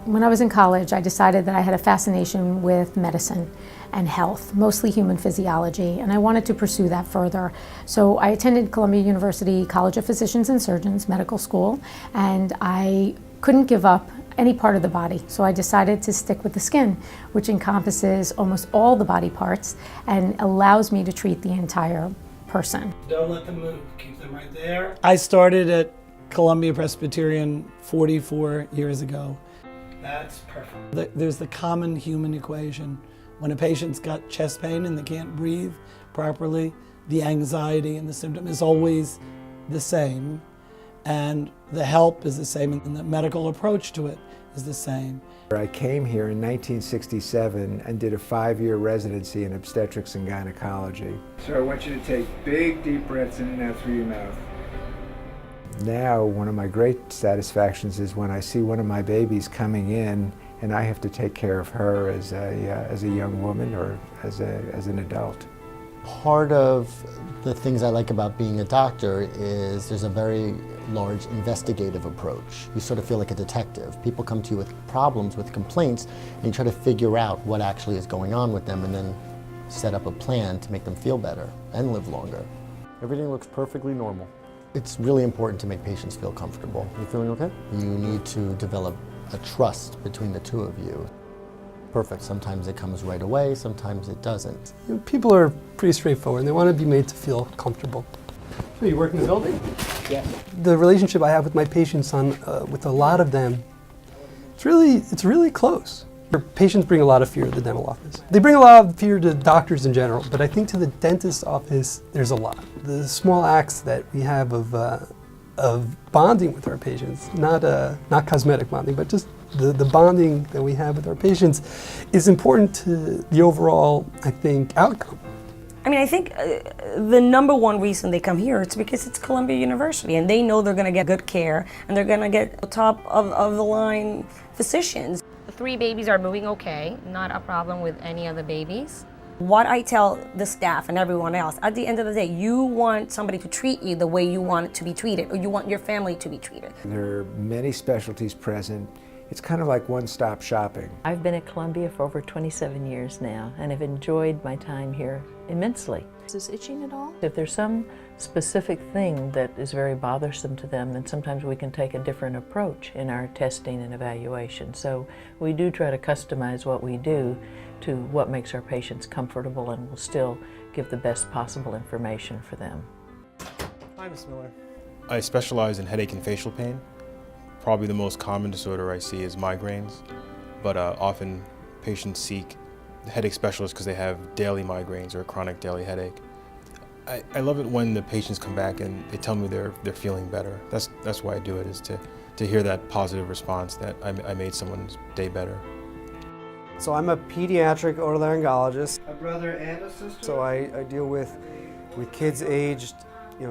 When I was in college, I decided that I had a fascination with medicine and health, mostly human physiology, and I wanted to pursue that further. So I attended Columbia University College of Physicians and Surgeons Medical School, and I couldn't give up any part of the body. So I decided to stick with the skin, which encompasses almost all the body parts and allows me to treat the entire person. Don't let them move. Keep them right there. I started at Columbia Presbyterian 44 years ago. That's perfect. There's the common human equation. When a patient's got chest pain and they can't breathe properly, the anxiety and the symptom is always the same, and the help is the same, and the medical approach to it is the same. I came here in 1967 and did a 5-year residency in obstetrics and gynecology. So I want you to take big, deep breaths in and out through your mouth. Now, one of my great satisfactions is when I see one of my babies coming in and I have to take care of her as a young woman or as an adult. Part of the things I like about being a doctor is there's a very large investigative approach. You sort of feel like a detective. People come to you with problems, with complaints, and you try to figure out what actually is going on with them and then set up a plan to make them feel better and live longer. Everything looks perfectly normal. It's really important to make patients feel comfortable. You feeling okay? You need to develop a trust between the two of you. Perfect. Sometimes it comes right away, sometimes it doesn't. People are pretty straightforward and they want to be made to feel comfortable. So you work in the building? Yes. The relationship I have with my patients with a lot of them, it's really close. Your patients bring a lot of fear to the dental office. They bring a lot of fear to doctors in general, but I think to the dentist's office, there's a lot. The small acts that we have of bonding with our patients, not cosmetic bonding, but just the bonding that we have with our patients is important to the overall, I think, outcome. I mean, I think the number one reason they come here is because it's Columbia University and they know they're going to get good care and they're going to get top of the line physicians. The 3 babies are moving okay, not a problem with any other babies. What I tell the staff and everyone else, at the end of the day, you want somebody to treat you the way you want it to be treated, or you want your family to be treated. There are many specialties present. It's kind of like one-stop shopping. I've been at Columbia for over 27 years now and have enjoyed my time here immensely. Is this itching at all? If there's some specific thing that is very bothersome to them, then sometimes we can take a different approach in our testing and evaluation. So we do try to customize what we do to what makes our patients comfortable and will still give the best possible information for them. Hi, Ms. Miller. I specialize in headache and facial pain. Probably the most common disorder I see is migraines, but often patients seek headache specialists because they have daily migraines or a chronic daily headache. I love it when the patients come back and they tell me they're feeling better. That's why I do it, is to hear that positive response that I made someone's day better. So I'm a pediatric otolaryngologist. A brother and a sister? So I deal with kids aged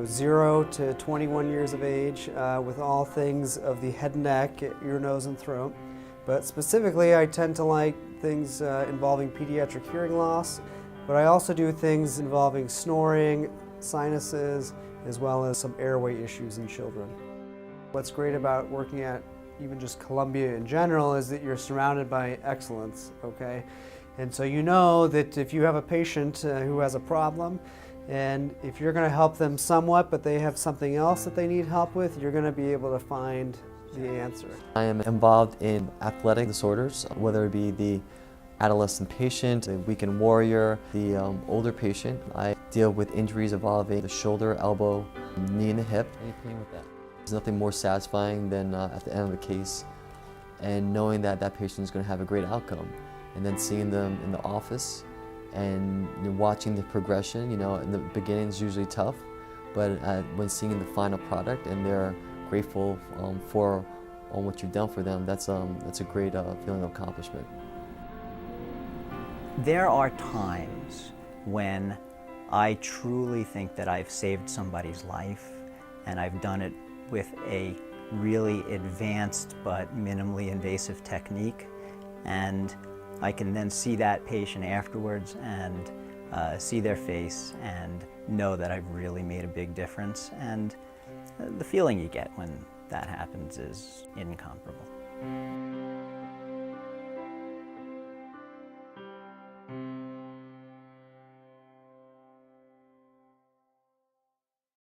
0 to 21 years of age with all things of the head and neck, ear, nose, and throat. But specifically, I tend to like things involving pediatric hearing loss, but I also do things involving snoring, sinuses, as well as some airway issues in children. What's great about working at even just Columbia in general is that you're surrounded by excellence, okay? And so you know that if you have a patient who has a problem, and if you're going to help them somewhat, but they have something else that they need help with, you're going to be able to find the answer. I am involved in athletic disorders, whether it be the adolescent patient, the weekend warrior, the older patient. I deal with injuries involving the shoulder, elbow, knee, and the hip. Any pain with that? There's nothing more satisfying than at the end of the case and knowing that that patient is going to have a great outcome, and then seeing them in the office and watching the progression. In the beginning is usually tough, but when seeing the final product and they're grateful for what you've done for them, that's a great feeling of accomplishment. There are times when I truly think that I've saved somebody's life, and I've done it with a really advanced but minimally invasive technique, and I can then see that patient afterwards and see their face and know that I've really made a big difference, and the feeling you get when that happens is incomparable.